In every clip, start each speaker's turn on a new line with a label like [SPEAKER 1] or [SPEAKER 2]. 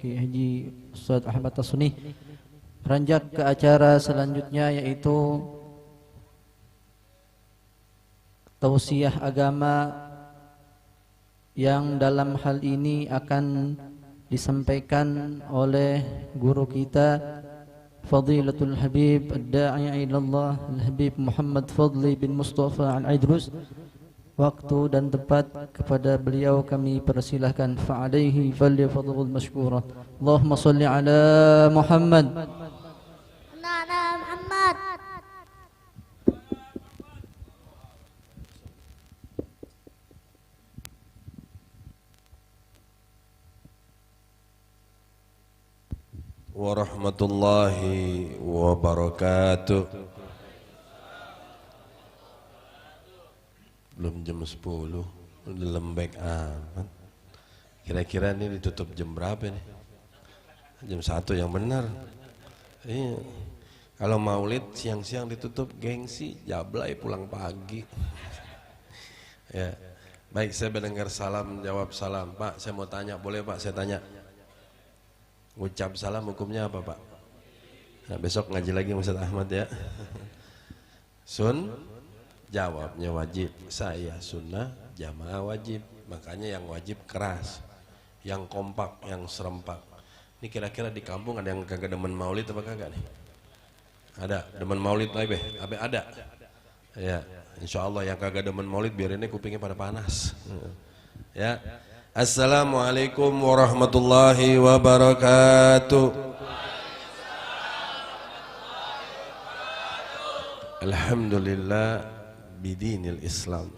[SPEAKER 1] Kiai Haji Ustadz Ahmad Tasuni. Beranjak ke acara selanjutnya yaitu tausiah agama yang dalam hal ini akan disampaikan oleh guru kita Fadilatul Habib Ad-Da'i ilallah Al-Habib Muhammad Fadli bin Mustafa Al-Idrus. Waktu dan tempat kepada beliau kami persilahkan. Fa'alaihi falyafadhul mashkura. Allahumma salli ala Muhammad.
[SPEAKER 2] Nana Muhammad.
[SPEAKER 3] Warahmatullahi wabarakatuh. Belum jam 10, udah lembek amat. Kira-kira ini ditutup jam berapa nih? Jam 1 yang benar. Iya. Kalau maulid siang-siang ditutup, gengsi, jablay pulang pagi. Ya. Baik, saya mendengar salam, jawab salam. Pak, saya mau tanya, boleh Pak saya tanya? Ucap salam hukumnya apa Pak? Nah, besok ngaji lagi Ustaz Ahmad ya. Sun, jawabnya wajib. Saya sunnah, jamaah wajib. Makanya yang wajib keras, yang kompak, yang serempak. Ini kira-kira di kampung ada yang kagak demen maulid apa kagak nih? Ada demen maulid lagi, apa ada? Ya, insya Allah yang kagak demen maulid biar ini kupingnya pada panas. Ya. Assalamualaikum warahmatullahi wabarakatuh. Alhamdulillah bidinil Islam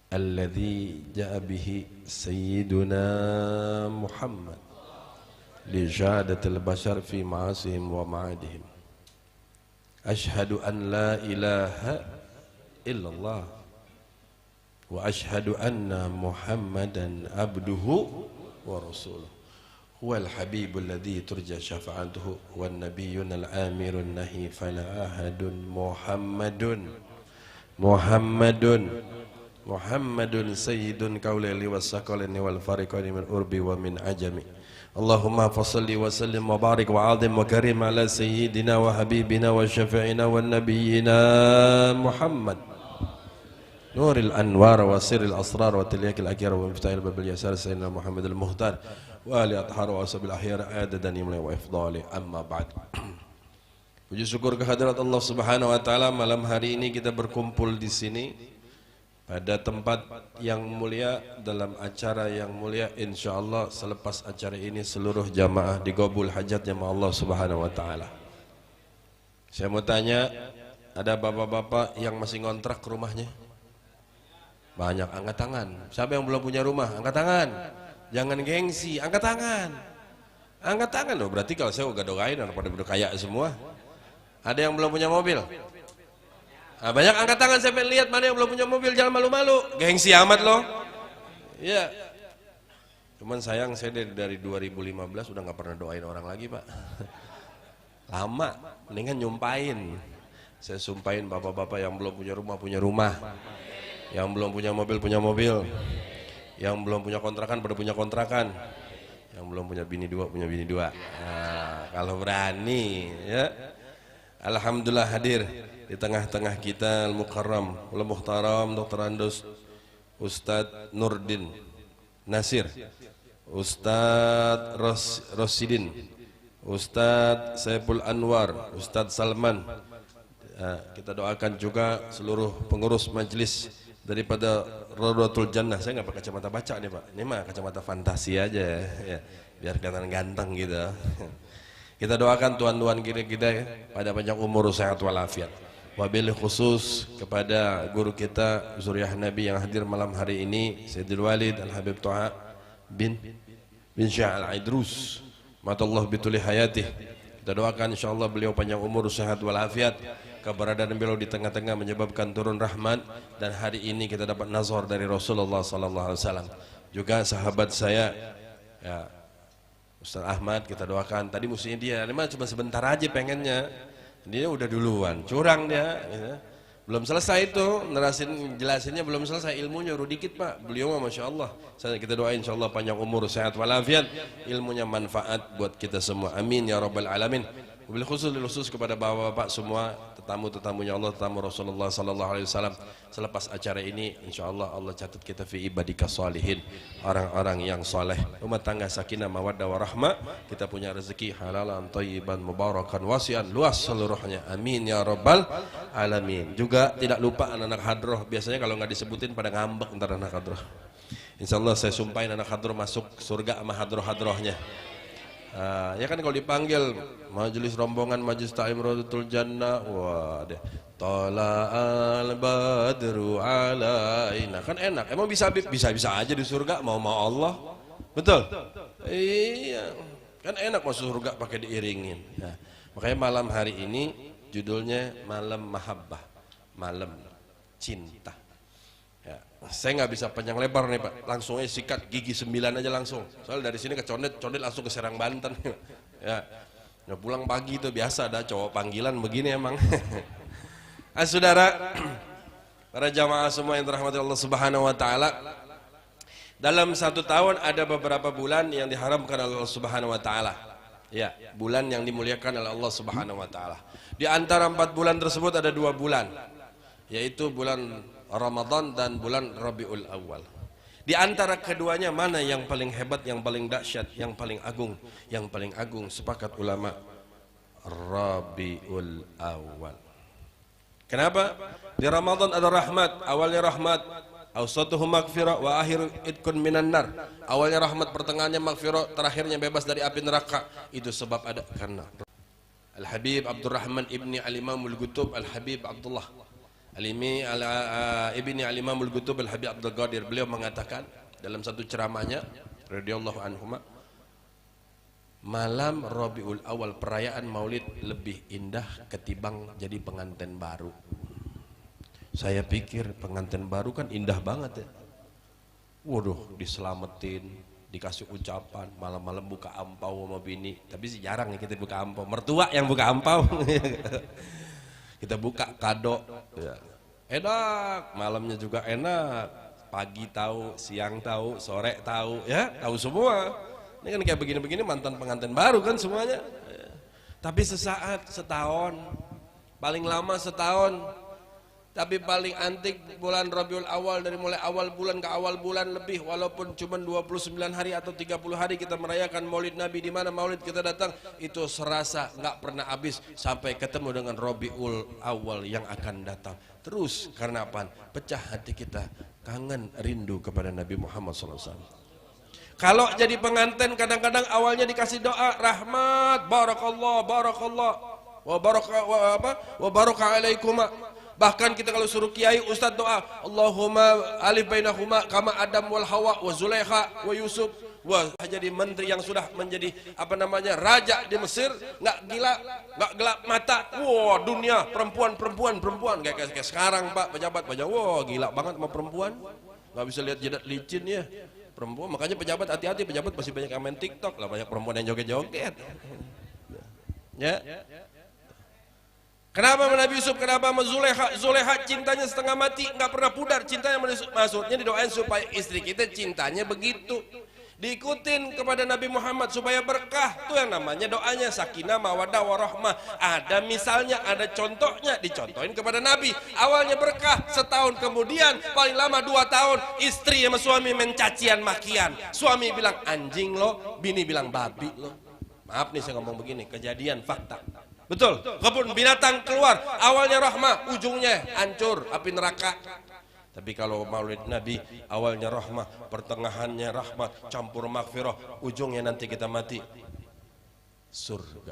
[SPEAKER 3] alladhi ja'a bihi sayyiduna Muhammad li jadatil bashar fi ma'asihim wa ma'adihim. Ashhadu an la ilaha illallah wa ashhadu anna Muhammadan abduhu wa rasuluh huwal habibul ladzi turja syafa'atuhu wan nabiyyun al-amirun nahi fala ahadun Muhammadun sayyidun kaulili was-saqalini wal fariqani min urbi wa min ajami. Allahumma fasalli wa sallim wa barik wa azim wa karim ala sayyidina wa habibina wa syafi'ina wa nabiyyina Muhammad Nuril Anwar wa Siril Asrar wa Tilyakil Akyar wa Miftahil Babil Yasar Sayyidina Muhammad Al-Muhtar wa Ali Athar wa Asabil Ahyar Adadan Imlai wa Ifdali Amma Ba'd. Puji syukur kehadirat Allah Subhanahu wa Ta'ala. Malam hari ini kita berkumpul di sini pada tempat yang mulia, dalam acara yang mulia. InsyaAllah selepas acara ini seluruh jamaah digabul hajatnya sama Allah Subhanahu wa Ta'ala. Saya mau tanya, ada bapak-bapak yang masih ngontrak ke rumahnya? Banyak, angkat tangan. Siapa yang belum punya rumah? Angkat tangan. Jangan gengsi, angkat tangan. Angkat tangan loh, berarti kalau saya udah doain orang pada kaya semua. Ada yang belum punya mobil? Nah, banyak angkat tangan, saya pengen lihat mana yang belum punya mobil, jangan malu-malu. Gengsi amat loh. Iya. Cuman sayang saya dari 2015 udah gak pernah doain orang lagi Pak. Lama, mendingan nyumpain. Saya sumpahin bapak-bapak yang belum punya rumah, punya rumah. Yang belum punya mobil, yang belum punya kontrakan pada punya kontrakan, yang belum punya bini dua punya bini dua. Nah, kalau berani ya. Alhamdulillah hadir di tengah-tengah kita Al-Mukarram Al-Muhtaram Dr. Andus Ustadz Nurdin Nasir, Ustadz Rosidin, Ustadz Saiful Anwar, Ustadz Salman. Kita doakan juga seluruh pengurus majelis daripada Rodatul Jannah. Saya nggak pakai kacamata baca nih Pak, ini mah kacamata fantasi aja ya, biar kelihatan ganteng gitu. Kita doakan tuan-tuan kita ya, pada panjang umur, sehat walafiat. Wabil khusus kepada guru kita Zuriyah Nabi yang hadir malam hari ini, Sayyidul Walid Al-Habib Toha bin Syah Al-Idrus matallah bituli hayatih. Kita doakan insyaallah beliau panjang umur, sehat walafiat. Keberadaan beliau di tengah-tengah menyebabkan turun rahmat, dan hari ini kita dapat nazar dari Rasulullah sallallahu alaihi wasallam. Juga sahabat saya ya, Ustaz Ahmad, kita doakan. Tadi musuhnya dia, memang cuma sebentar aja pengennya. Dia udah duluan, curang dia ya. Belum selesai itu, jelasinnya belum selesai, ilmunya udah dikit Pak. Beliau mah Masya Allah. Kita doain Insya Allah panjang umur, sehat walafiat, ilmunya manfaat buat kita semua. Amin ya Rabbal Alamin. Wabil khusus kepada bapak-bapak semua, tetamu-tetamunya Allah, tetamu Rasulullah sallallahu alaihi wasallam. Selepas acara ini insyaallah Allah catat kita fi ibadika sholihin, orang-orang yang soleh, rumah tangga sakinah mawaddah warahmah, kita punya rezeki halalan thayyiban mubarakan wasian, luas seluruhnya. Amin ya Rabbal Alamin. Juga tidak lupa anak-anak hadroh, biasanya kalau nggak disebutin pada ngambek ntar anak hadroh. Insyaallah saya sumpahin anak hadroh masuk surga sama hadroh-hadrohnya. Ya kan kalau dipanggil majelis rombongan majelis ta'lim Raudhatul Jannah, wah deh, tala'al badru alaina, kan enak. Emang bisa aja di surga mau Allah, betul? Iya, kan enak masuk surga pakai diiringin. Nah, makanya malam hari ini judulnya malam mahabbah, malam cinta. Ya, saya nggak bisa panjang lebar nih Pak, langsung aja sikat gigi 9 aja langsung. Soalnya dari sini ke Condet langsung ke Serang Banten. Ya, nah, pulang pagi itu biasa ada cowok panggilan begini emang. Saudara, para jamaah semua yang dirahmati Allah Subhanahu Wa Taala, dalam 1 tahun ada beberapa bulan yang diharamkan oleh Allah Subhanahu Wa Taala. Ya, bulan yang dimuliakan oleh Allah Subhanahu Wa Taala. Di antara 4 bulan tersebut ada 2 bulan, yaitu bulan Ramadan dan bulan Rabiul Awal. Di antara keduanya mana yang paling hebat, yang paling dahsyat, yang paling agung? Yang paling agung sepakat ulama Rabiul Awal. Kenapa? Di Ramadan ada rahmat, awalnya rahmat, awsatuhu maghfirah wa akhiru idkun minan nar. Awalnya rahmat, pertengahannya maghfirah, terakhirnya bebas dari api neraka. Itu sebab ada karena Al-Habib Abdurrahman ibni Al-Imamul Qutub Al-Habib Abdullah Ibni Al-Imamul Qutub Al-Habib Abdul Qadir, beliau mengatakan dalam satu ceramahnya radhiyallahu anhuma, malam Rabiul Awal, perayaan Maulid lebih indah ketimbang jadi pengantin baru. Saya pikir pengantin baru kan indah banget ya. Waduh, diselamatin, dikasih ucapan, malam-malam buka ampau sama bini. Tapi sih jarang nih kita buka ampau, mertua yang buka ampau. Kita buka kado, ya. Enak, malamnya juga enak, pagi tahu, siang tahu, sore tahu, ya tahu semua. Ini kan kayak begini-begini mantan pengantin baru kan semuanya. Ya. Tapi sesaat, setahun, paling lama setahun. Tapi paling antik bulan Rabiul Awal, dari mulai awal bulan ke awal bulan lebih, walaupun cuma 29 hari atau 30 hari kita merayakan Maulid Nabi. Di mana Maulid kita datang itu serasa nggak pernah habis sampai ketemu dengan Rabiul Awal yang akan datang. Terus karena apa? Pecah hati kita, kangen rindu kepada Nabi Muhammad SAW. Kalau jadi pengantin kadang-kadang awalnya dikasih doa rahmat, barakallah, wa baraka alaikuma. Bahkan kita kalau suruh kiai ustadz doa, Allahumma alif bainahuma kama Adam wal Hawa wa Zulaikha wa Yusuf. Wah, jadi menteri yang sudah menjadi raja di Mesir, nggak gelap mata. Wah, dunia perempuan kayak sekarang Pak, pejabat, wah gila banget sama perempuan, nggak bisa lihat jidat licin ya perempuan. Makanya pejabat hati-hati, pejabat masih banyak yang main TikTok lah, banyak perempuan yang joget-joget. Ya. Kenapa Nabi Yusuf, kenapa sama Zulaikha? Zulaikha cintanya setengah mati, nggak pernah pudar cintanya. Maksudnya didoain supaya istri kita cintanya begitu, diikutin kepada Nabi Muhammad supaya berkah. Itu yang namanya doanya sakinah mawaddah warahmah. Ada misalnya, ada contohnya, dicontohin kepada Nabi. Awalnya berkah, setahun kemudian paling lama 2 tahun istri sama suami mencacian makian. Suami bilang anjing lo, bini bilang babi lo. Maaf nih saya ngomong begini, kejadian fakta. Betul, kebun binatang keluar, awalnya rahmah, ujungnya hancur, api neraka. Tapi kalau Maulid Nabi, awalnya rahmah, pertengahannya rahmah, campur maghfirah, ujungnya nanti kita mati surga.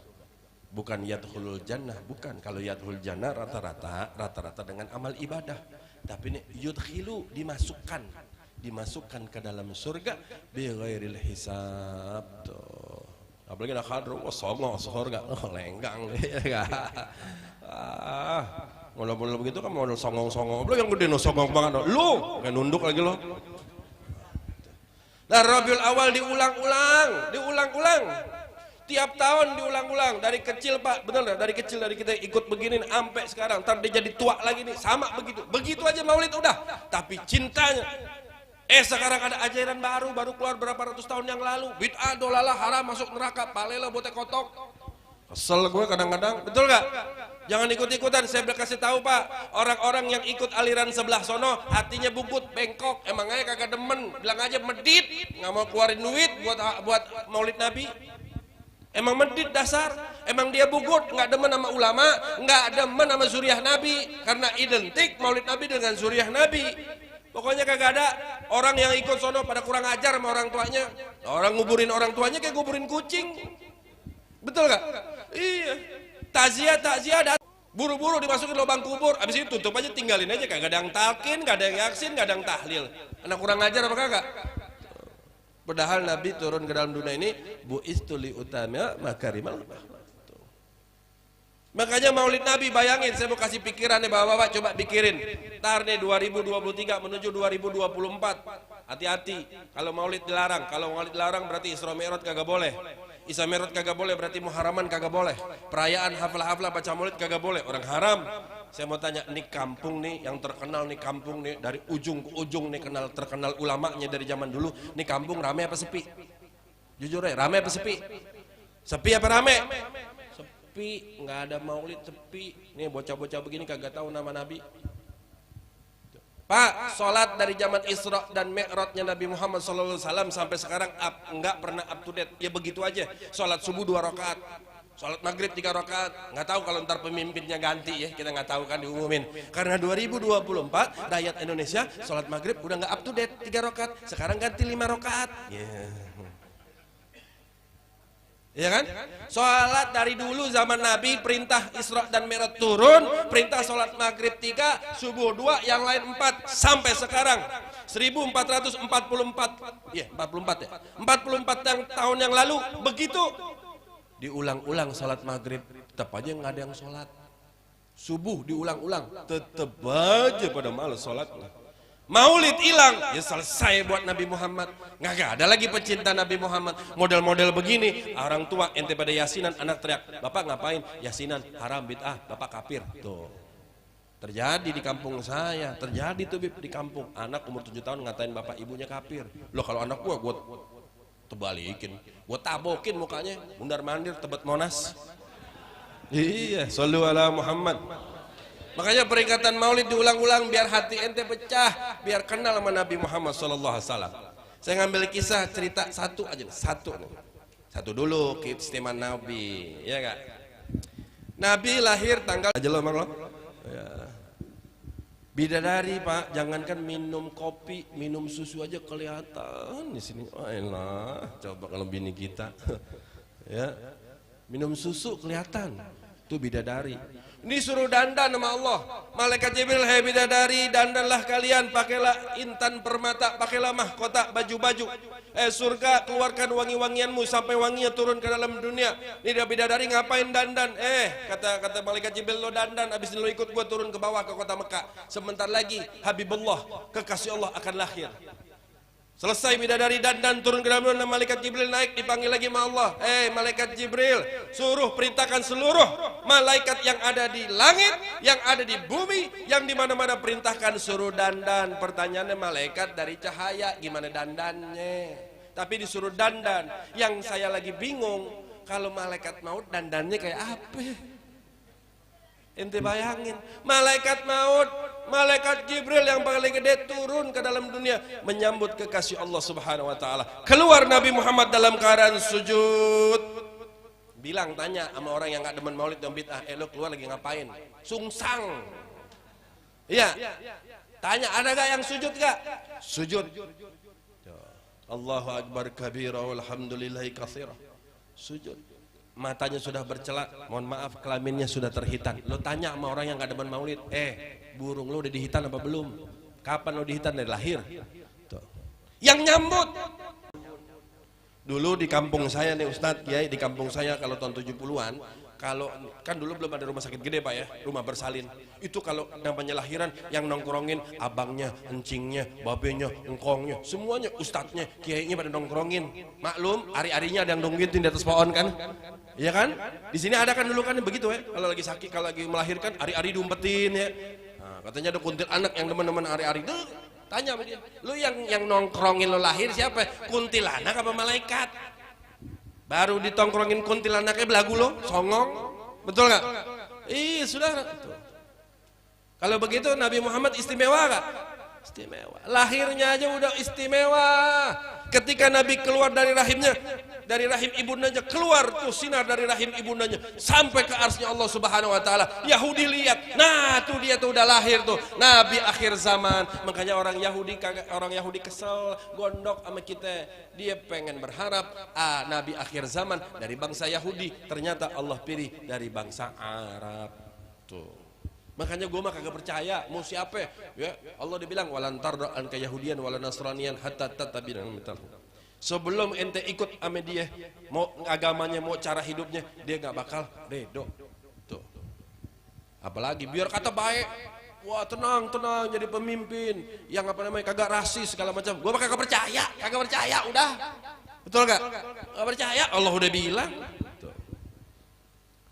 [SPEAKER 3] Bukan yadkhulul jannah, bukan. Kalau yadkhul jannah rata-rata dengan amal ibadah. Tapi ini yudkhilu, dimasukkan ke dalam surga bighairil hisab. Tuh. Apalagi nak hadro, wah songong surga, lenggang, modal begitu kan modal songong, apalagi yang gede no songong banget, lu kayak nunduk lagi lo. Nah Rabiul Awal diulang-ulang, Tiap tahun diulang-ulang dari kecil Pak, benar nggak? Dari kecil dari kita ikut begini sampai sekarang, ntar dia jadi tua lagi nih, sama begitu. Begitu aja maulid udah. Tapi cintanya, sekarang ada ajaran baru keluar berapa ratus tahun yang lalu, bid'ah, dolalah, haram, masuk neraka, palela, botek kotok. Kesel gue kadang-kadang, betul nggak? Jangan ikut-ikutan. Saya udah kasih tahu Pak, orang-orang yang ikut aliran sebelah sono hatinya bungkut, bengkok, emang aja kagak demen, bilang aja medit, nggak mau keluarin duit buat maulid Nabi. Emang medit dasar, emang dia bungkut, nggak demen sama ulama, nggak demen sama suriah Nabi, karena identik maulid Nabi dengan suriah Nabi. Pokoknya kagak ada orang yang ikut sono pada kurang ajar sama orang tuanya. Orang nguburin orang tuanya kayak nguburin kucing. Betul gak? Iya. Takziah buru-buru dimasukin lubang kubur, abis itu tutup aja, tinggalin aja, kagak ada yang talqin, gak ada yang yaksin, gak ada yang tahlil. Anak kurang ajar apa kagak? Padahal Nabi turun ke dalam dunia ini bu'istu li utama makarimal akhlaq. Makanya maulid Nabi, bayangin, saya mau kasih pikiran nih bapak-bapak, coba pikirin. Ntar nih 2023 menuju 2024. Hati-hati kalau maulid dilarang. Kalau maulid dilarang berarti Isra Mi'raj kagak boleh. Isra Mi'raj kagak boleh, berarti muharaman kagak boleh. Perayaan haflah-haflah baca maulid kagak boleh, orang haram. Saya mau tanya, nih kampung nih yang terkenal nih, kampung nih dari ujung ke ujung nih terkenal ulamanya dari zaman dulu. Nih kampung rame apa sepi? Jujur ya, rame apa sepi? Sepi apa rame? Sepi, nggak ada maulid, sepi. Nih bocah-bocah begini kagak tahu nama Nabi. Pak, sholat dari zaman Isra dan Mi'rajnya Nabi Muhammad SAW sampai sekarang nggak pernah up to date. Ya begitu aja. Sholat subuh 2 rakaat, sholat maghrib 3 rakaat. Nggak tahu kalau ntar pemimpinnya ganti ya, kita nggak tahu kan, diumumin. Karena 2024 rakyat Indonesia sholat maghrib udah nggak up to date 3 rakaat. Sekarang ganti 5 rakaat. Ya kan? Sholat dari dulu zaman Nabi, perintah Isra dan Mi'raj turun, perintah sholat maghrib 3, subuh 2, yang lain 4, sampai sekarang 1444. Iya, 44 ya. 44 tahun yang lalu begitu. Diulang-ulang sholat maghrib, tetap aja nggak ada yang sholat. Subuh diulang-ulang, tetap aja pada malas sholat. Maulid hilang, ya selesai buat Nabi Muhammad. Nggak ada lagi pecinta Nabi Muhammad. Model-model begini, orang tua ente pada yasinan, anak teriak, bapak ngapain? Yasinan, haram, bid'ah, bapak kafir. Tuh, terjadi di kampung saya, terjadi tuh di kampung. Anak umur 7 tahun ngatain bapak ibunya kafir. Loh kalau anak gua tebalikin, gua tabokin mukanya, mundar mandir tebet Monas. Iya, shollu ala Muhammad. Makanya peringatan maulid diulang-ulang biar hati ente pecah, biar kenal sama Nabi Muhammad SAW. Saya ngambil kisah cerita satu aja, satu dulu keistimewaan Nabi, ya gak? Nabi lahir tanggal aja lo, ya. Bidadari Pak, jangankan minum kopi, minum susu aja kelihatan di sini. Oh elah, coba kalau bini kita, ya, minum susu kelihatan, tuh bidadari. Ini suruh dandan sama Allah. Malaikat Jibril, hai bidadari, dandanlah kalian, pakailah intan permata, pakailah mahkota, baju-baju. Surga, keluarkan wangi-wangianmu sampai wanginya turun ke dalam dunia. Ini dia bidadari ngapain dandan? Kata malaikat Jibril, lo dandan, habis ini lo ikut gua turun ke bawah ke kota Mekah. Sebentar lagi Habibullah, kekasih Allah akan lahir. Selesai bidadari dandan, turun ke dalam dunia, malaikat Jibril naik, dipanggil lagi sama Allah. Malaikat Jibril, suruh perintahkan seluruh malaikat yang ada di langit, yang ada di bumi, yang di mana-mana, perintahkan suruh dandan. Pertanyaannya, malaikat dari cahaya, gimana dandannya? Tapi disuruh dandan. Yang saya lagi bingung, kalau malaikat maut dandannya kayak apa? Ente bayangin, malaikat maut, malaikat Jibril yang paling gede turun ke dalam dunia menyambut kekasih Allah Subhanahu wa taala. Keluar Nabi Muhammad dalam keadaan sujud. Bilang, tanya sama orang yang enggak demen maulid dan bid'ah, lo keluar lagi ngapain? Sungsang. Iya. Tanya, ada gak yang sujud gak? Sujud. Allahu akbar kabira walhamdulillahi katsira. Sujud. Matanya sudah bercelak, mohon maaf kelaminnya sudah terhitan. Lo tanya sama orang yang gak demen maulid, burung lo udah dihitan apa belum? Kapan lo dihitan? Dari lahir. Tuh. Yang nyambut. Dulu di kampung saya nih Ustadz Kiai, di kampung saya kalau tahun 70-an kalau kan dulu belum ada rumah sakit gede Pak ya, rumah bersalin. Itu kalau namanya lahiran yang nongkrongin abangnya, encingnya, babenya, engkongnya, semuanya, ustadznya, kiainya pada nongkrongin. Maklum, ari-arinya ada yang nungguin di atas pohon kan? Iya kan? Di sini ada kan dulu kan begitu ya. Kalau lagi sakit, kalau lagi melahirkan, ari-ari diumpetin ya. Nah, katanya ada kuntilanak yang teman-teman ari-ari. Tanya sama dia, lu yang nongkrongin lo lahir siapa? Kuntilanak apa malaikat? Baru ditongkrongin kuntilanaknya belagu lo, songong, betul nggak? Iya saudara. Kalau begitu Nabi Muhammad istimewa nggak? Istimewa. Lahirnya aja udah istimewa. Ketika Nabi keluar dari rahimnya, dari rahim ibundanya, keluar tuh sinar dari rahim ibundanya sampai ke arsy-Nya Allah Subhanahu Wa Taala. Yahudi lihat, nah tuh dia tuh udah lahir tuh Nabi akhir zaman. Makanya orang Yahudi kesel gondok sama kita. Dia pengen berharap Nabi akhir zaman dari bangsa Yahudi, ternyata Allah pilih dari bangsa Arab tuh. Makanya gue mah kagak percaya mau siapa ya. Allah dibilang walan tarda anka yahudian wala nasranian hatta tatabina mintal. Sebelum ente ikut sama dia, mau agamanya, mau cara hidupnya, dia nggak bakal redo tuh. Apalagi biar kata baik, wah tenang jadi pemimpin yang apa namanya kagak rasis segala macam. Gue mah kagak percaya udah. Betul gak? Gak percaya, Allah udah bilang.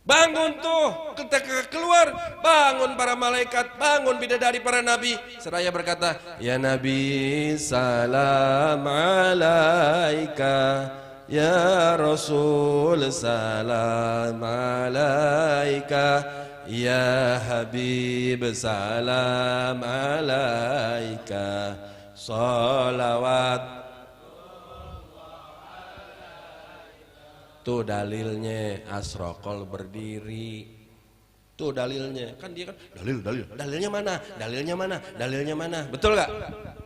[SPEAKER 3] Bangun tuh, ketika keluar, bangun para malaikat, bangun bidadari para nabi. Seraya berkata, ya Nabi salam alaika, ya Rasul salam alaika, ya Habib salam alaika, salawat. Tuh dalilnya asrokol berdiri. Tuh dalilnya. Kan dia kan dalilnya mana? Betul gak?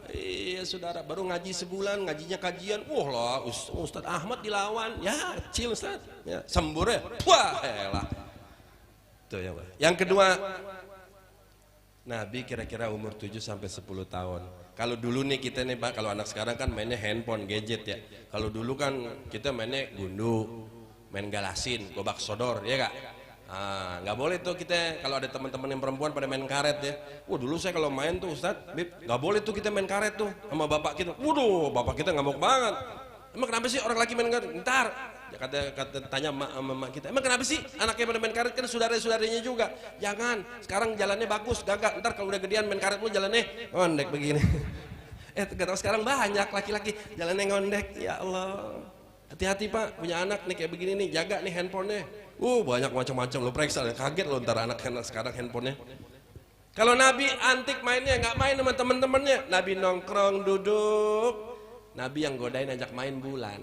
[SPEAKER 3] Iya saudara, baru ngaji sebulan, ngajinya kajian. Wah lah Ustadz Ahmad dilawan. Ya kecil Ustadz ya, sembur ya. Wah elah. Tuh ya Pak. Yang kedua, Nabi kira-kira umur 7 sampai 10 tahun. Kalau dulu nih kita nih Pak, kalau anak sekarang kan mainnya handphone, gadget ya. Kalau dulu kan kita mainnya gundu, main galasin, gobak sodor, ya kak? Nggak boleh tuh kita, kalau ada teman-teman yang perempuan pada main karet ya. Dulu saya kalau main tuh Ustadz, Bib, nggak boleh tuh kita main karet tuh sama bapak kita. Waduh, bapak kita ngamuk banget. Emang kenapa sih orang laki main karet? Ntar, ya kata tanya emak kita, emang kenapa sih anaknya pada main karet? Kan saudara-saudaranya juga. Jangan, sekarang jalannya bagus, gagak. Ntar kalau udah gedean main karet lu jalannya ngondek begini. Gak tau sekarang banyak laki-laki jalannya ngondek. Ya Allah, hati-hati Pak, punya anak nih kayak begini nih, jaga nih handphonenya. Banyak macam-macam, lo periksa, kaget lo ntar anak sekarang handphonenya. Kalau Nabi antik mainnya, nggak main sama temen-temennya. Nabi nongkrong duduk, Nabi yang godain ajak main bulan.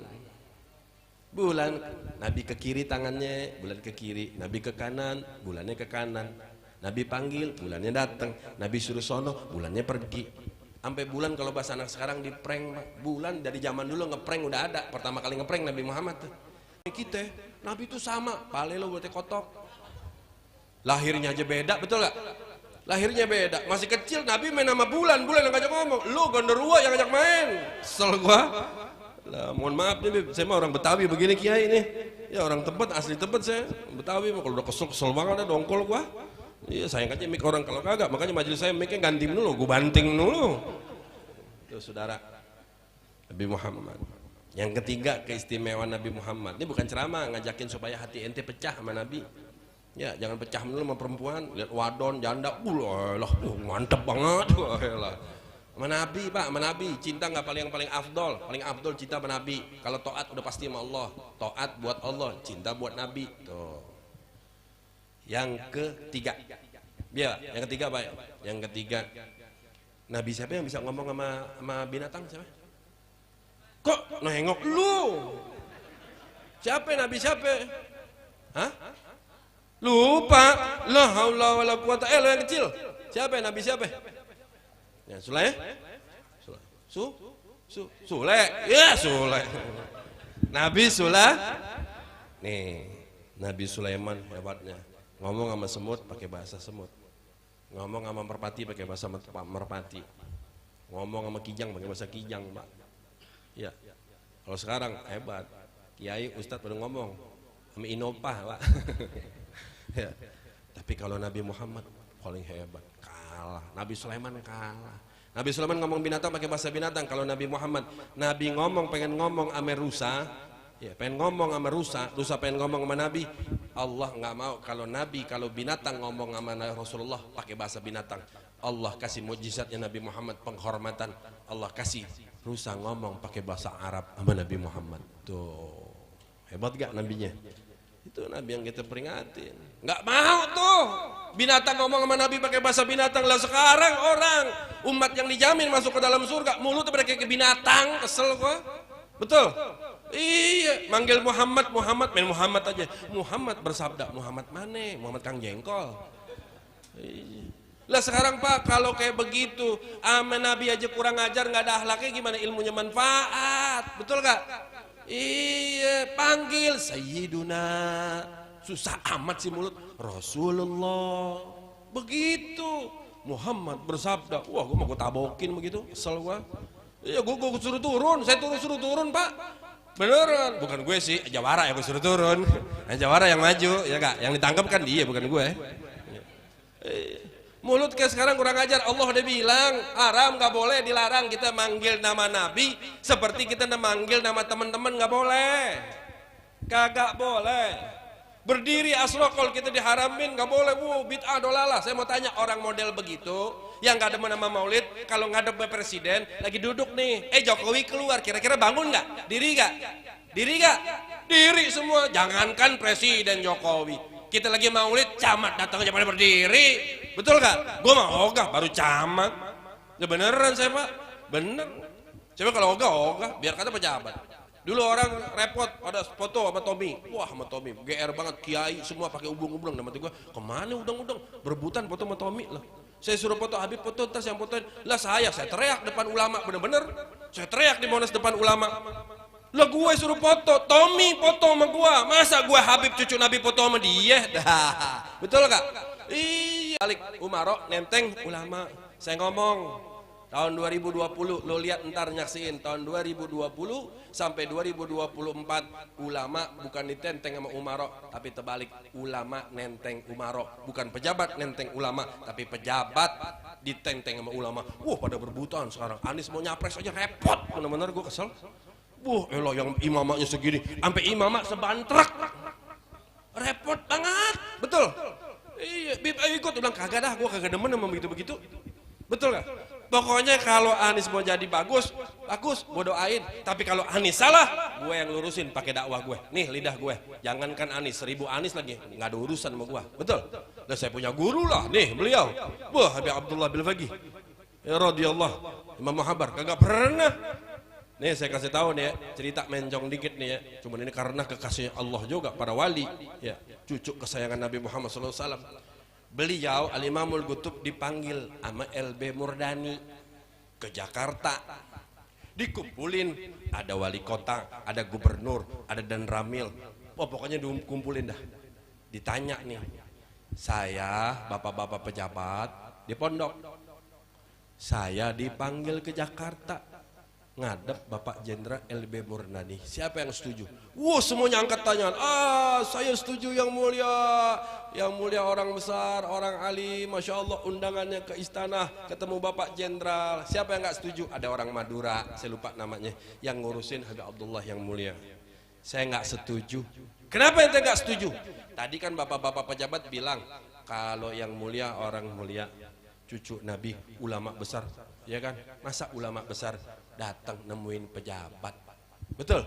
[SPEAKER 3] Nabi ke kiri tangannya, bulan ke kiri. Nabi ke kanan, bulannya ke kanan. Nabi panggil, bulannya datang. Nabi suruh sono, bulannya pergi. Sampai bulan kalau bahasa anak sekarang di prank. Bulan dari zaman dulu ngeprank udah ada. Pertama kali ngeprank Nabi Muhammad tuh. Kita, Nabi itu sama, pale lo buatnya kotok. Lahirnya aja beda, betul gak? Lahirnya beda, masih kecil Nabi main sama bulan yang ngajak ngomong. Lu gondorua yang ngajak main. Kesel gua. Lah, mohon maaf nih, saya mah orang Betawi begini kiai nih. Ya orang Tebet, asli Tebet saya. Betawi mah kalau udah kesel banget ada dongkol gua. Iya sayang aja mik orang, kalau kagak makanya majelis saya miknya ganti dulu, gue banting dulu. Tuh saudara, Nabi Muhammad. Yang ketiga keistimewaan Nabi Muhammad. Ini bukan ceramah ngajakin supaya hati ente pecah sama Nabi. Ya jangan pecah dulu sama perempuan, lihat wadon janda, mantep banget. Sama Nabi Pak, sama Nabi cinta nggak paling afdol, paling afdol cinta sama Nabi. Kalau taat udah pasti sama Allah, taat buat Allah, cinta buat Nabi. Tuh. Yang ketiga, ya, yang ketiga Pak. Yang ketiga, Nabi siapa yang bisa ngomong sama binatang siapa? Kok nengok lu? Siapa Nabi siapa? Hah? Lupa. La haula wala quwata lo yang kecil. Siapa Nabi siapa? Ya Sule. Sule. Ya Sule. Nabi Sule. Nih, Nabi Sulaiman hebatnya. Ngomong sama semut pakai bahasa semut, ngomong sama merpati pakai bahasa merpati, ngomong sama kijang pakai bahasa kijang Pak. Ya, kalau sekarang hebat, kiai ustadz pada ngomong sama inopah Pak. Ya. Tapi kalau Nabi Muhammad paling hebat, kalah. Nabi Sulaiman kalah. Nabi Sulaiman ngomong binatang pakai bahasa binatang. Kalau Nabi Muhammad, Nabi pengen ngomong sama rusa, ya pengen ngomong sama rusa pengen ngomong sama Nabi. Allah nggak mau kalau binatang ngomong sama Rasulullah pakai bahasa binatang. Allah kasih mujizatnya Nabi Muhammad, penghormatan. Allah kasih rusa ngomong pakai bahasa Arab sama Nabi Muhammad. Tuh hebat gak nabinya? Itu Nabi yang kita peringatin. Nggak mau tuh binatang ngomong sama Nabi pakai bahasa binatang. Lah sekarang orang umat yang dijamin masuk ke dalam surga mulut mereka ke binatang, kesel gua. Betul? Iya, manggil Muhammad main Muhammad aja. Muhammad bersabda, Muhammad mana? Muhammad Kang Jengkol. Iya. Lah sekarang Pak, kalau kayak begitu sama Nabi aja kurang ajar, nggak ada akhlaknya, gimana ilmunya manfaat? Betul gak? Iya, panggil Sayyiduna, susah amat sih mulut, Rasulullah. Begitu Muhammad bersabda, wah gue mau gue tabokin begitu, kesel gue. Iya, gue suruh turun, saya suruh turun Pak. Beneran, bukan gue sih, Jawara yang gue suruh turun. Jawara yang maju, ya kak, yang ditangkap kan dia, bukan gue. Mulut kayak sekarang kurang ajar. Allah udah bilang haram, nggak boleh, dilarang kita manggil nama Nabi seperti kita manggil nama teman-teman, nggak boleh, kagak boleh. Berdiri asrokol kita diharamin, nggak boleh. Bid'ah dolalah. Saya mau tanya, orang model begitu yang nggak ada nama maulid, kalau ngadep presiden lagi duduk nih, Jokowi keluar, kira-kira bangun nggak? Diri nggak? Diri semua. Jangankan presiden Jokowi, kita lagi maulid, camat datang aja pada berdiri. Betul gak? Gue mah ogah baru camat. Ya beneran saya Pak, bener. Coba kalau ogah, biar kata pejabat. Dulu orang repot ada foto sama Tommy. Wah sama Tommy, GR banget, kiai semua pakai ubung-ubung. Nama gue, kemana udang-udang? Berebutan foto sama Tommy lah. Saya suruh foto, Habib foto, ntar yang fotoin. Lah saya teriak depan ulama, bener-bener. Saya teriak di Monas depan ulama. Lah gue suruh foto, Tommy foto sama gue. Masa gue Habib cucu Nabi foto sama dia? Betul gak? Iya, balik Umaro nenteng ulama. Saya ngomong tahun 2020, lo lihat ntar nyaksiin tahun 2020 sampai 2024 ulama bukan ditenteng sama Umaro, tapi terbalik, ulama nenteng Umaro. Bukan pejabat nenteng ulama, tapi pejabat ditenteng sama ulama. Wah pada berbutan sekarang. Anies mau nyapres aja repot, bener-bener gue kesel. Elah yang imamaknya segini, sampai imamak sebantrek, repot banget, betul. Iya, ikut bilang kagak dah, gue kagak demen sama begitu-begitu. Betul gak? Pokoknya kalau Anies mau jadi bagus, gue doain. Tapi kalau Anies salah, gue yang lurusin pakai dakwah gue. Nih lidah gue. Jangankan Anies, 1000 Anies lagi, nggak ada urusan sama gue. Betul? Dan saya punya guru lah, nih beliau. Wah, Habib Abdullah Bilfaqih. Ya radhiyallah, Imam Muhabar kagak pernah. Nih saya kasih tahu nih ya, cerita mencong dikit nih ya. Cuman ini karena kekasih Allah juga, para wali, ya, cucu kesayangan Nabi Muhammad SAW. Beliau Al-Imamul Qutub dipanggil sama LB Murdani ke Jakarta. Dikumpulin, ada wali kota, ada gubernur, ada dan ramil. Wah pokoknya dikumpulin dah. Ditanya nih, saya bapak-bapak pejabat di pondok, saya dipanggil ke Jakarta ngadep Bapak Jenderal LB Murdani, siapa yang setuju? Wah semuanya angkat tangan. Saya setuju yang mulia orang besar, orang alim, masya Allah, undangannya ke istana ketemu Bapak Jenderal. Siapa yang nggak setuju? Ada orang Madura, saya lupa namanya, yang ngurusin Habib Abdullah yang mulia. Saya nggak setuju. Kenapa ente nggak setuju? Tadi kan bapak-bapak pejabat bilang kalau yang mulia orang mulia, cucu Nabi, ulama besar, ya kan? Masa ulama besar datang nemuin pejabat? Betul?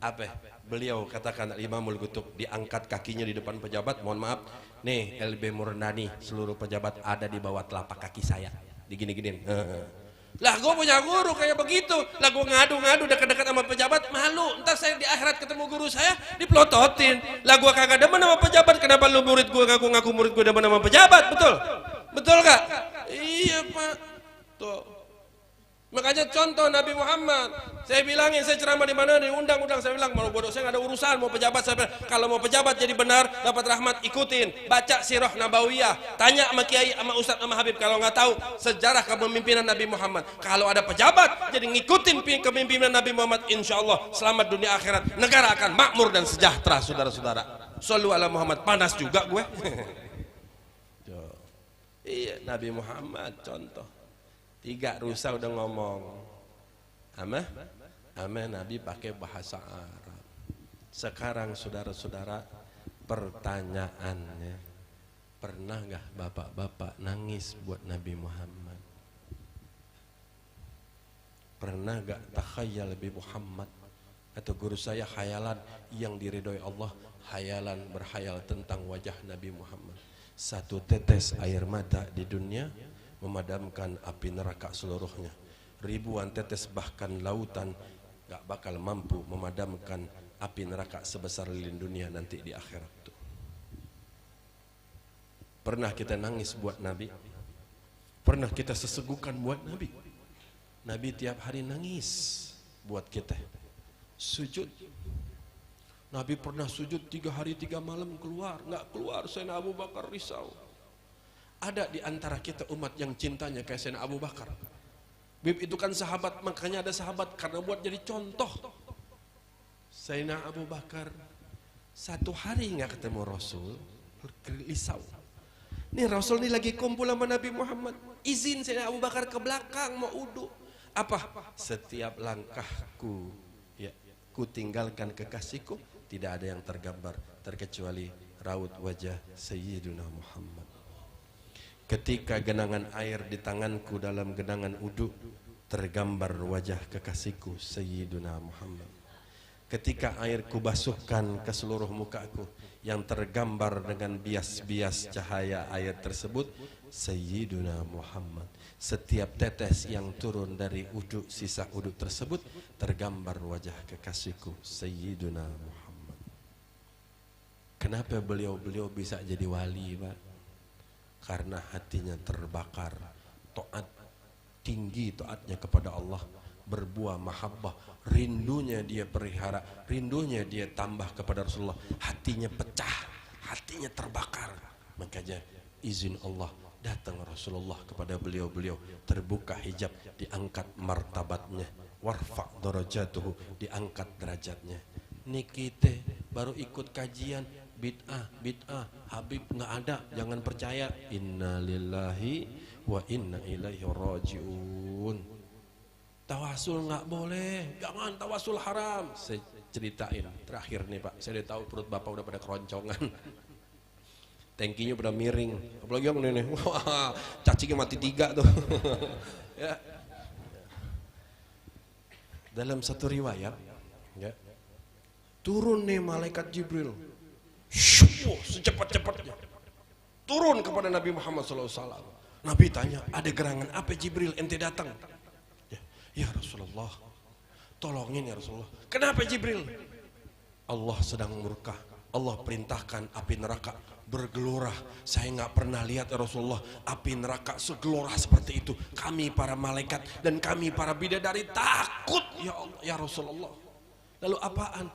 [SPEAKER 3] Apa? Beliau katakan Imamul Qutub, diangkat kakinya di depan pejabat, mohon maaf, nih LB Murdani, seluruh pejabat ada di bawah telapak kaki saya, digini-giniin. Lah gue punya guru kayak begitu, lah gue ngadu-ngadu dekat-dekat sama pejabat, malu, ntar saya di akhirat ketemu guru saya dipelototin. Lah gue kagak demen sama pejabat, kenapa lu murid gue ngaku murid gue demen sama pejabat? Betul? Betul gak? Iya Pak. Tuh. Makanya contoh Nabi Muhammad, saya bilangin, saya ceramah di mana, diundang-undang, saya bilang mau bodoh, saya nggak ada urusan mau pejabat. Saya bilang, kalau mau pejabat jadi benar, dapat rahmat, ikutin, baca sirah nabawiyah, tanya sama kiai, sama ustadz, sama habib. Kalau nggak tahu sejarah kepemimpinan Nabi Muhammad, kalau ada pejabat jadi ngikutin kepemimpinan Nabi Muhammad, insya Allah selamat dunia akhirat, negara akan makmur dan sejahtera, saudara-saudara. Shallu ala Muhammad, panas juga gue. Iya, Nabi Muhammad contoh. 3 rusa udah ngomong. Ama Nabi pakai bahasa Arab. Sekarang saudara-saudara, pertanyaannya, pernah gak bapak-bapak nangis buat Nabi Muhammad? Pernah gak takhayal Nabi Muhammad atau guru saya khayalan yang diridhoi Allah, khayalan berkhayal tentang wajah Nabi Muhammad? 1 tetes air mata di dunia memadamkan api neraka seluruhnya. Ribuan tetes bahkan lautan gak bakal mampu memadamkan api neraka sebesar lilin dunia nanti di akhirat. Pernah kita nangis buat Nabi? Pernah kita sesegukan buat Nabi? Nabi tiap hari nangis buat kita. Sujud. Nabi pernah sujud 3 hari 3 malam nggak keluar. Sayyidina Abu Bakar risau. Ada di antara kita umat yang cintanya kayak Sayyidina Abu Bakar. Bib itu kan sahabat, makanya ada sahabat karena buat jadi contoh. Sayyidina Abu Bakar 1 hari nggak ketemu Rasul, risau. Nih Rasul nih lagi kumpul sama Nabi Muhammad, izin Sayyidina Abu Bakar ke belakang mau wudu. Apa? Setiap langkahku ya, ku tinggalkan kekasihku, tidak ada yang tergambar terkecuali raut wajah Sayyidina Muhammad. Ketika genangan air di tanganku dalam genangan wudu, tergambar wajah kekasihku Sayyidina Muhammad. Ketika air kubasuhkan ke seluruh mukaku, yang tergambar dengan bias-bias cahaya air tersebut Sayyidina Muhammad. Setiap tetes yang turun dari wudu, sisa wudu tersebut, tergambar wajah kekasihku Sayyidina Muhammad. Kenapa beliau bisa jadi wali, Pak? Karena hatinya terbakar taat, tinggi taatnya kepada Allah, berbuah mahabbah, rindunya dia pelihara, rindunya dia tambah kepada Rasulullah, hatinya pecah, hatinya terbakar. Makanya izin Allah datang Rasulullah kepada beliau-beliau, terbuka hijab, diangkat martabatnya, warfa darajatuhu, diangkat derajatnya. Nih kita baru ikut kajian bid'ah, Habib nggak ada, jangan percaya. Innalillahi wa inna ilaihi rajiun. Tawasul nggak boleh, jangan tawasul haram. Saya ceritain terakhir nih Pak, saya udah tahu perut Bapak udah pada keroncongan. Tangkinya pada miring, apalagi yang ini, wah, cacingnya mati 3 tuh. Ya. Dalam satu riwayat, ya, turun nih malaikat Jibril, secepat-cepatnya turun kepada Nabi Muhammad SAW. Nabi tanya, ada gerangan apa Jibril ente datang? Ya Rasulullah, tolongin ya Rasulullah. Kenapa Jibril? Allah sedang murka, Allah perintahkan api neraka bergelora. Saya nggak pernah lihat ya Rasulullah api neraka segelora seperti itu. Kami para malaikat dan kami para bidadari takut ya Allah, ya Rasulullah. Lalu apaan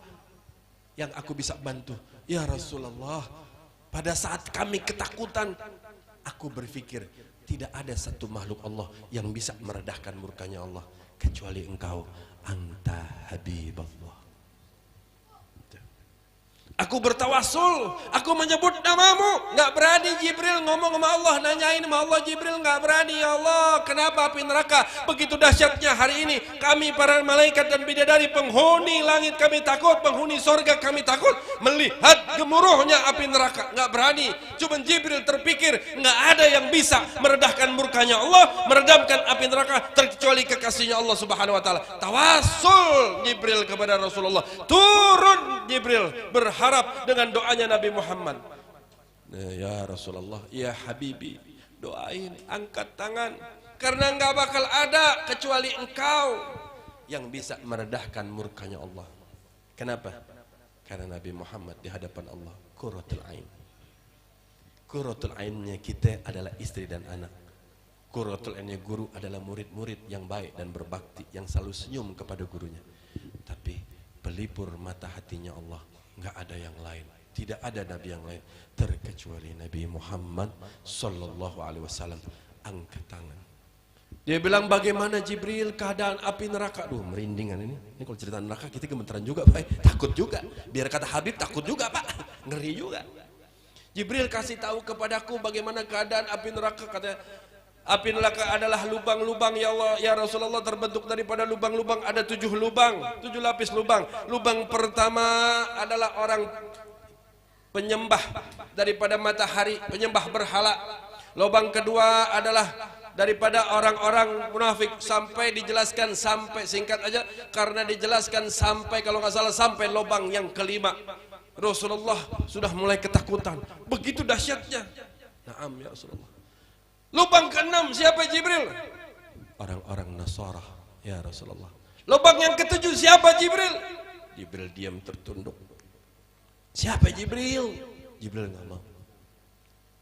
[SPEAKER 3] yang aku bisa bantu? Ya Rasulullah, pada saat kami ketakutan, aku berpikir tidak ada satu makhluk Allah yang bisa meredahkan murkanya Allah kecuali engkau, anta Habibullah. Aku bertawasul, aku menyebut namamu. Nggak berani Jibril ngomong sama Allah, nanyain sama Allah. Jibril nggak berani, ya Allah, kenapa api neraka begitu dahsyatnya hari ini? Kami para malaikat dan bidadari penghuni langit kami takut, penghuni sorga kami takut melihat gemuruhnya api neraka. Nggak berani. Cuma Jibril terpikir nggak ada yang bisa meredahkan murkanya Allah, meredamkan api neraka terkecuali kekasihnya Allah Subhanahu Wa Taala. Tawasul Jibril kepada Rasulullah. Turun Jibril berharap dengan doanya Nabi Muhammad. Ya Rasulullah, ya Habibi, doain, angkat tangan, karena nggak bakal ada kecuali engkau yang bisa meredahkan murkanya Allah. Kenapa? Karena Nabi Muhammad di hadapan Allah qurratul ain. Qurratul ainnya kita adalah istri dan anak. Qurratul ainnya guru adalah murid-murid yang baik dan berbakti, yang selalu senyum kepada gurunya. Tapi pelipur mata hatinya Allah, nggak ada yang lain, tidak ada nabi yang lain terkecuali Nabi Muhammad sallallahu alaihi wasallam. Angkat tangan, Dia bilang, bagaimana Jibril keadaan api neraka? Duh, merindingan ini. Ini kalau cerita neraka kita gemeteran juga, Pak. Takut juga. Biar kata Habib takut juga, Pak. Ngeri juga. Jibril kasih tahu kepadaku bagaimana keadaan api neraka. Katanya, api neraka adalah lubang-lubang ya Allah, ya Rasulullah, terbentuk daripada lubang-lubang. Ada 7 lubang, 7 lapis lubang. Lubang pertama adalah orang penyembah daripada matahari, penyembah berhala. Lubang kedua adalah daripada orang-orang munafik, sampai dijelaskan, sampai singkat aja karena dijelaskan sampai, kalau nggak salah sampai lubang yang kelima. Rasulullah sudah mulai ketakutan, begitu dahsyatnya. Naam ya Rasulullah. Lubang ke-6 siapa Jibril? Orang-orang Nasara ya Rasulullah. Lubang yang ke-7 siapa Jibril? Jibril diam tertunduk. Siapa Jibril? Jibril nggak mau.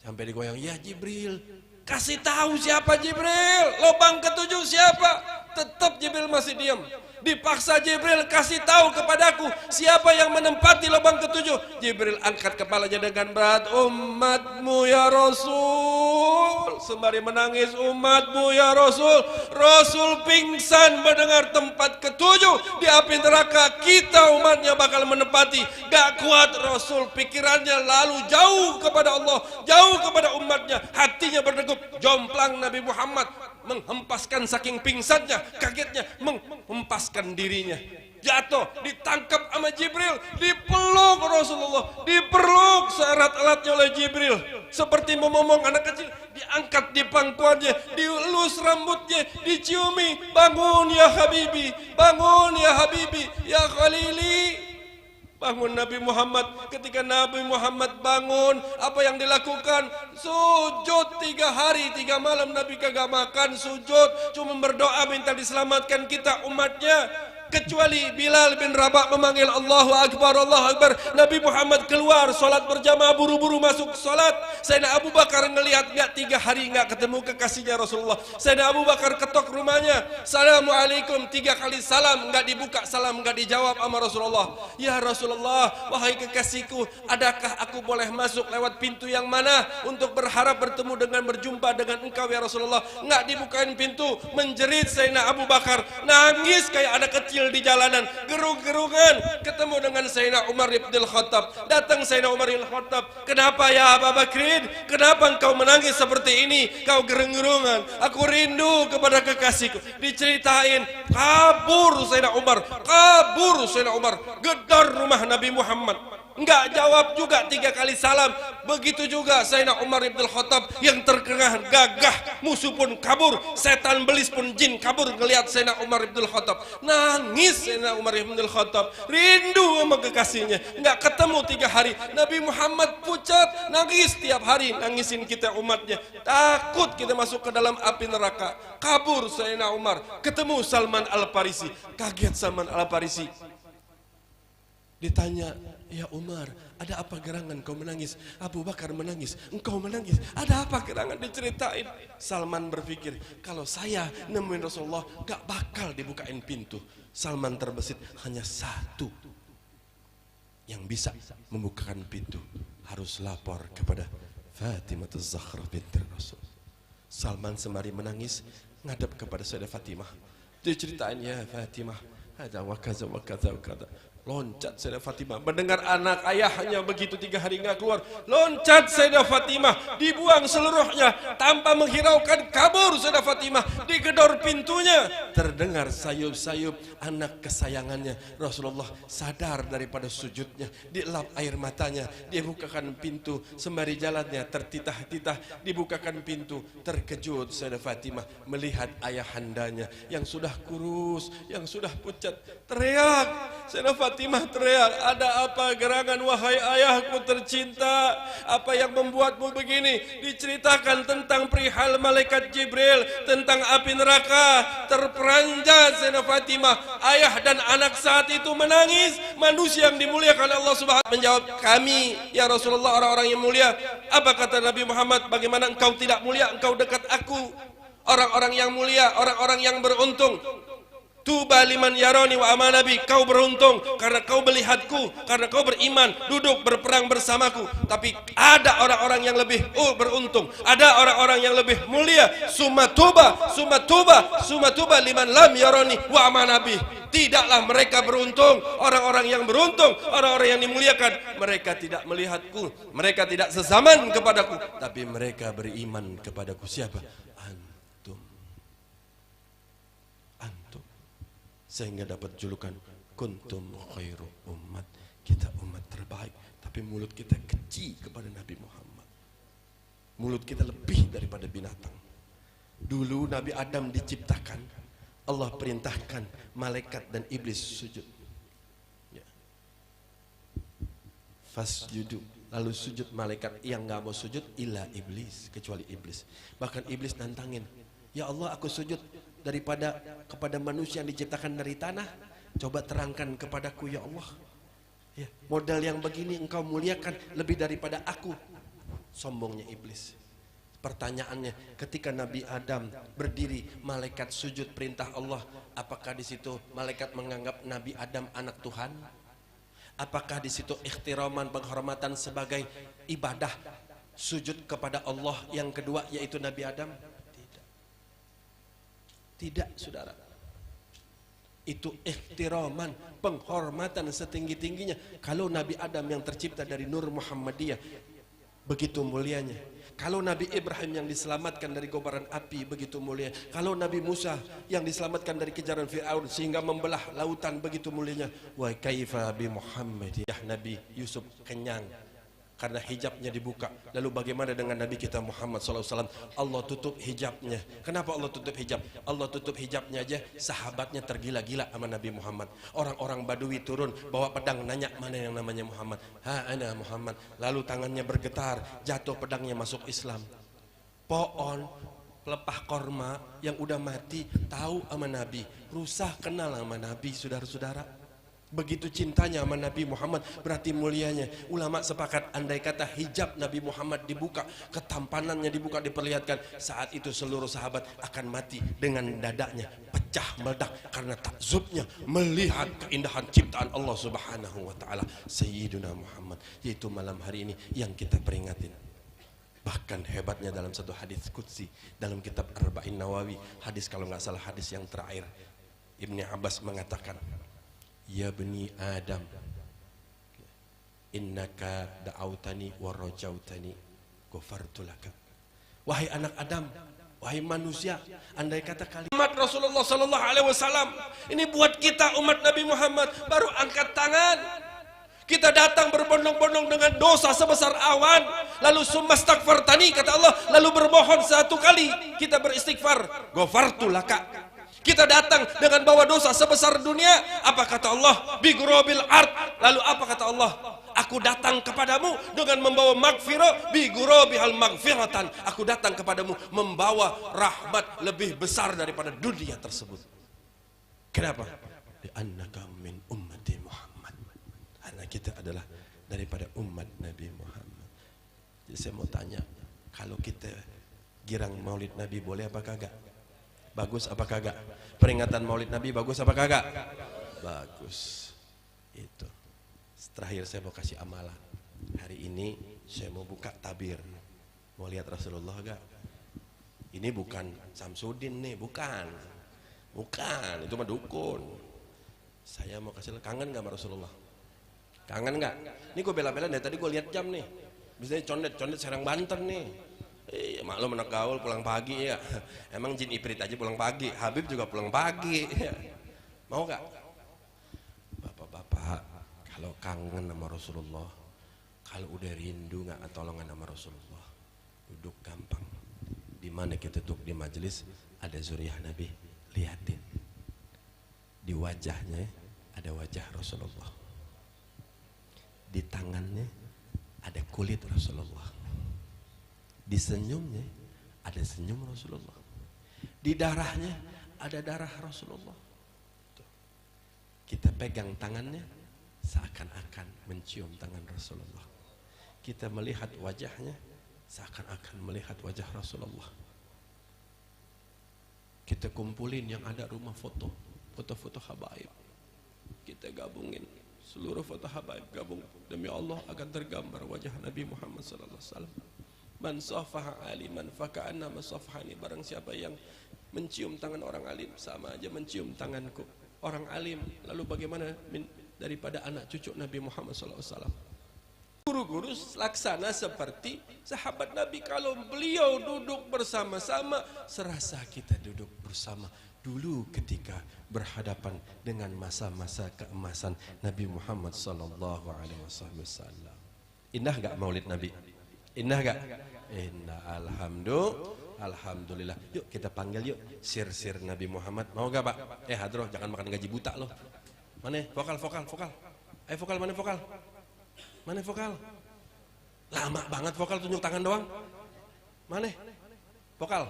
[SPEAKER 3] Sampai digoyang, ya Jibril, kasih tahu siapa Jibril. Lubang ke-7 siapa? Tetap Jibril masih diam. Dipaksa Jibril kasih tahu kepadaku siapa yang menempati lubang ke-7. Jibril angkat kepalanya dengan berat, umatmu ya Rasul. Sembari menangis, umatmu ya Rasul. Rasul pingsan mendengar tempat ke-7 di api neraka. Kita umatnya bakal menempati. Gak kuat Rasul, pikirannya lalu jauh kepada Allah, jauh kepada umatnya. Hatinya berdegup. Jomplang Nabi Muhammad menghempaskan, saking pingsannya, kagetnya, menghempaskan dirinya. Jatuh, ditangkap sama Jibril, dipeluk Rasulullah, dipeluk seerat-eratnya oleh Jibril. Seperti memomong anak kecil, diangkat di pangkuannya, dielus rambutnya, diciumi. Bangun ya Habibi, bangun ya Habibi, ya Khalili. Bangun Nabi Muhammad. Ketika Nabi Muhammad bangun, apa yang dilakukan? Sujud 3 hari 3 malam. Nabi kagak makan, sujud, cuma berdoa minta diselamatkan kita umatnya. Kecuali Bilal bin Rabah memanggil Allahu Akbar, Allahu Akbar. Nabi Muhammad keluar, sholat berjamaah, buru-buru masuk sholat. Sayyidina Abu Bakar ngelihat nggak 3 hari nggak ketemu kekasihnya Rasulullah. Sayyidina Abu Bakar ketok rumahnya, Assalamualaikum, 3 kali salam, nggak dibuka salam, nggak dijawab sama Rasulullah. Ya Rasulullah, wahai kekasihku, adakah aku boleh masuk lewat pintu yang mana untuk berharap bertemu dengan, berjumpa dengan engkau ya Rasulullah? Nggak dibukain pintu, menjerit Sayyidina Abu Bakar, nangis kayak anak kecil di jalanan, gerung-gerungan ketemu dengan Sayyidina Umar bin Khattab. Datang Sayyidina Umar bin Khattab, kenapa ya Abu Bakrin? Kenapa engkau menangis seperti ini? Kau gerung-gerungan. Aku rindu kepada kekasihku. Diceritain, kabur Sayyidina Umar, kabur Sayyidina Umar, gedor rumah Nabi Muhammad. Enggak jawab juga 3 kali salam. Begitu juga Sayyidina Umar bin Khattab yang terkengah gagah, musuh pun kabur, setan belis pun jin kabur ngelihat Sayyidina Umar bin Khattab. Nangis Sayyidina Umar bin Khattab, rindu sama kekasihnya. Enggak ketemu 3 hari. Nabi Muhammad pucat, nangis tiap hari, nangisin kita umatnya. Takut kita masuk ke dalam api neraka. Kabur Sayyidina Umar, ketemu Salman Al-Farisi. Kaget Salman Al-Farisi. Ditanya, ya Umar, ada apa gerangan kau menangis? Abu Bakar menangis, engkau menangis, ada apa gerangan? Diceritain. Salman berpikir, kalau saya nemuin Rasulullah gak bakal dibukain pintu. Salman terbesit, hanya satu yang bisa membukakan pintu, harus lapor kepada Fatimah Az-Zahra binti Rasul. Salman sembari menangis ngadep kepada Sayyidah Fatimah. Diceritain, ya Fatimah, ada wakaza wakaza wakaza. Loncat Sayyidah Fatimah mendengar anak ayahnya begitu 3 hari nggak keluar. Loncat Sayyidah Fatimah, dibuang seluruhnya tanpa menghiraukan, kabur Sayyidah Fatimah, digedor pintunya. Terdengar sayup-sayup anak kesayangannya. Rasulullah sadar daripada sujudnya, dielap air matanya, dia bukakan pintu. Sembari jalannya tertitah-titah, dibukakan pintu. Terkejut Sayyidah Fatimah melihat ayahandanya yang sudah kurus, yang sudah pucat. Teriak Sayyidah Fatimah, teriak, ada apa gerangan wahai ayahku tercinta? Apa yang membuatmu begini? Diceritakan tentang perihal malaikat Jibril, tentang api neraka. Terperanjat Sayyidah Fatimah. Ayah dan anak saat itu menangis. Manusia yang dimuliakan Allah Subhanahu menjawab, kami ya Rasulullah orang-orang yang mulia. Apa kata Nabi Muhammad? Bagaimana engkau tidak mulia? Engkau dekat aku. Orang-orang yang mulia, orang-orang yang beruntung. Tuba liman yarani wa amanabi, kau beruntung karena kau melihatku, karena kau beriman, duduk berperang bersamaku. Tapi ada orang-orang yang lebih beruntung, ada orang-orang yang lebih mulia. Summa tuba liman lam yarani wa amanabi. Tidaklah mereka beruntung, orang-orang yang beruntung, orang-orang yang dimuliakan. Mereka tidak melihatku, mereka tidak sezaman kepadaku, tapi mereka beriman kepadaku. Siapa? Sehingga dapat julukan kuntum khairu ummat, kita umat terbaik. Tapi mulut kita keji kepada Nabi Muhammad, mulut kita lebih daripada binatang. Dulu Nabi Adam diciptakan, Allah perintahkan malaikat dan iblis sujud ya. Fasjudu, lalu sujud malaikat. Yang gak mau sujud illa iblis, kecuali iblis. Bahkan iblis nantangin, ya Allah aku sujud daripada kepada manusia yang diciptakan dari tanah, coba terangkan kepadaku ya Allah ya, modal yang begini engkau muliakan lebih daripada aku. Sombongnya iblis. Pertanyaannya, ketika Nabi Adam berdiri, malaikat sujud perintah Allah, apakah di situ malaikat menganggap Nabi Adam anak Tuhan? Apakah di situ ikhtiraman, penghormatan sebagai ibadah sujud kepada Allah yang kedua yaitu Nabi Adam? Tidak, saudara. Itu ihtiraman, penghormatan setinggi-tingginya. Kalau Nabi Adam yang tercipta dari Nur Muhammadiyah, begitu mulianya. Kalau Nabi Ibrahim yang diselamatkan dari kobaran api, begitu mulia. Kalau Nabi Musa yang diselamatkan dari kejaran Fir'aun sehingga membelah lautan, begitu mulianya. Wa kaifa bi Muhammadiyah, Nabi Yusuf kenyang karena hijabnya dibuka. Lalu bagaimana dengan Nabi kita Muhammad SAW? Allah tutup hijabnya. Kenapa Allah tutup hijab? Allah tutup hijabnya aja, sahabatnya tergila-gila sama Nabi Muhammad. Orang-orang Badui turun bawa pedang, nanya mana yang namanya Muhammad. Ha, ana Muhammad. Lalu tangannya bergetar, jatuh pedangnya, masuk Islam. Poon pelepah korma yang udah mati tahu sama Nabi, rusak kenal sama Nabi, saudara-saudara. Begitu cintanya sama Nabi Muhammad, berarti mulianya. Ulama sepakat, andai kata hijab Nabi Muhammad dibuka, ketampanannya dibuka, diperlihatkan, saat itu seluruh sahabat akan mati dengan dadanya pecah meledak karena takzubnya melihat keindahan ciptaan Allah Subhanahu wa taala, Sayyiduna Muhammad. Yaitu malam hari ini yang kita peringatin. Bahkan hebatnya dalam satu hadis qudsi dalam kitab Arba'in Nawawi, hadis kalau nggak salah hadis yang terakhir, Ibni Abbas mengatakan, ya bani Adam, innaka da'autani wa rajautani ghafartu laka. Wahai anak Adam, wahai manusia, andai kata kalimat Rasulullah sallallahu alaihi wasallam ini buat kita umat Nabi Muhammad, baru angkat tangan. Kita datang berbondong-bondong dengan dosa sebesar awan, lalu summastaghfartani, kata Allah, lalu bermohon satu kali kita beristighfar, ghafartu laka. Kita datang dengan bawa dosa sebesar dunia, apa kata Allah? Bigurobil ard. Lalu apa kata Allah? Aku datang kepadamu dengan membawa magfirah, bigurobihal magfiratan. Aku datang kepadamu membawa rahmat lebih besar daripada dunia tersebut. Kenapa? Li'annaka min ummati Muhammad. Karena kita adalah daripada umat Nabi Muhammad. Jadi saya mau tanya, kalau kita girang maulid Nabi boleh apa kagak? Bagus apa kagak? Peringatan maulid Nabi bagus apa kagak? Bagus. Itu. Terakhir saya mau kasih amalan. Hari ini saya mau buka tabir. Mau lihat Rasulullah gak? Ini bukan Samsudin nih, bukan. Bukan, itu mah dukun. Saya mau kasih, kangen gak sama Rasulullah? Kangen gak? Ini gue bela-bela dari tadi gue lihat jam nih. Misalnya condet Serang Banten nih. Maklum anak gaul pulang pagi ya. Emang jin iprit aja pulang pagi, Habib juga pulang pagi ya. Mau gak? Bapak-bapak, kalau kangen sama Rasulullah, kalau udah rindu gak ketolongan sama Rasulullah, duduk gampang. Dimana kita duduk di majelis, ada zuriyah Nabi, lihatin. Di wajahnya ada wajah Rasulullah, di tangannya ada kulit Rasulullah, di senyumnya ada senyum Rasulullah, di darahnya ada darah Rasulullah. Tuh. Kita pegang tangannya seakan-akan mencium tangan Rasulullah. Kita melihat wajahnya seakan-akan melihat wajah Rasulullah. Kita kumpulin yang ada rumah foto, foto-foto habaib. Kita gabungin seluruh foto habaib, gabung demi Allah akan tergambar wajah Nabi Muhammad sallallahu alaihi wasallam. Man safaha aliman faka'anna masafahani. Barang siapa yang mencium tangan orang alim sama aja mencium tanganku. Orang alim, lalu bagaimana daripada anak cucu Nabi Muhammad sallallahu alaihi wasallam. Guru-guru laksana seperti sahabat Nabi. Kalau beliau duduk bersama-sama, serasa kita duduk bersama dulu ketika berhadapan dengan masa-masa keemasan Nabi Muhammad sallallahu alaihi wasallam. Indah gak maulid Nabi? Indah gak? Indah. Alhamdulillah. Yuk kita panggil yuk sir-sir Nabi Muhammad. Mau gak Pak? Hadroh, jangan makan gaji buta loh. Mana? Vokal. Ayo vokal, mana vokal? Mana vokal? Lama banget vokal, tunjuk tangan doang. Mana? Vokal.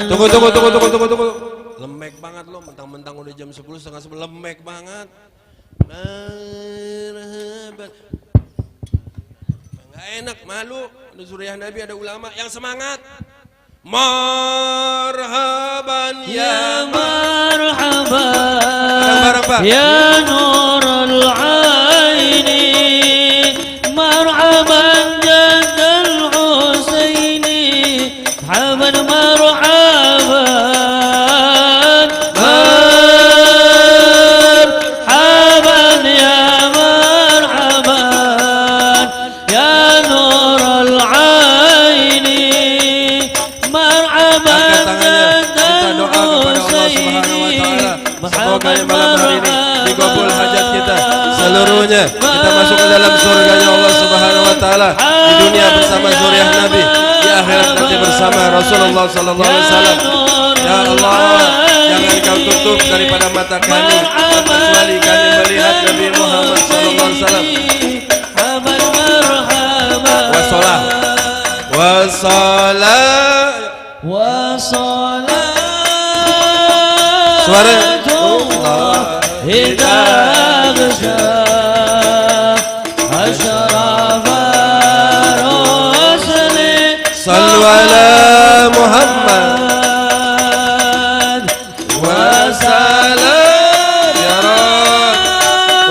[SPEAKER 3] Tunggu. Lemek banget lo, mentang-mentang udah jam 10, setengah 11, lemek banget. Nggak enak, malu. Ada suriah Nabi, ada ulama yang semangat. Marhaban ya marhaban
[SPEAKER 1] ya nurul aini, marhaban jaddal husaini, marhaban marhaban marhaban ya marhaban ya nurul aini, marhaban jaddal husaini.
[SPEAKER 3] Semoga yang malam hari ini dikabul hajat kita seluruhnya. Kita masuk ke dalam surganya Allah Subhanahu wa taala. Di dunia bersama zuriat Nabi, di akhirat nanti bersama Rasulullah sallallahu alaihi wasallam. Ya Allah, jangan kau tutup daripada mata kami kecuali kami melihat Nabi Muhammad sallallahu alaihi wasallam. Wassalam. Suara
[SPEAKER 1] إذا غشى أشرف الرسل
[SPEAKER 3] صلوا على محمد وسلام يا رب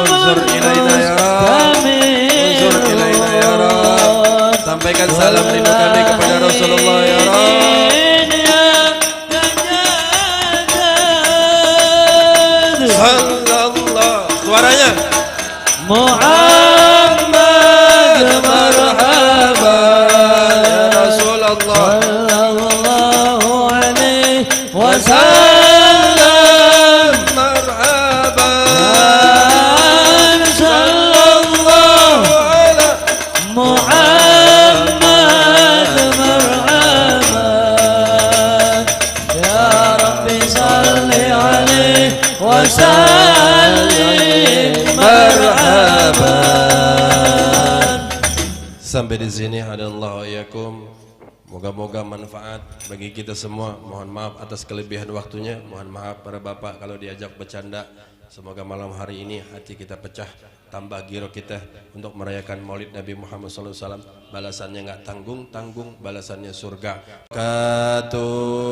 [SPEAKER 3] انظر إلينا يا رب انظر إلينا يا رب. Sampaikan salam rindu kami kepada Rasulullah ya Rabb. Suaranya Muhammad marhaban ya Rasulullah sallallahu alaihi wasallam, marhaban sallallahu alaihi Muhammad marhaban ya Rabbi salli alaihi wasallam. Sampai di sini hadallahu iyyakum. Moga-moga manfaat bagi kita semua. Mohon maaf atas kelebihan waktunya. Mohon maaf para bapak kalau diajak bercanda. Semoga malam hari ini hati kita pecah, tambah giro kita untuk merayakan Maulid Nabi Muhammad SAW. Balasannya nggak tanggung-tanggung, balasannya surga. Katuh.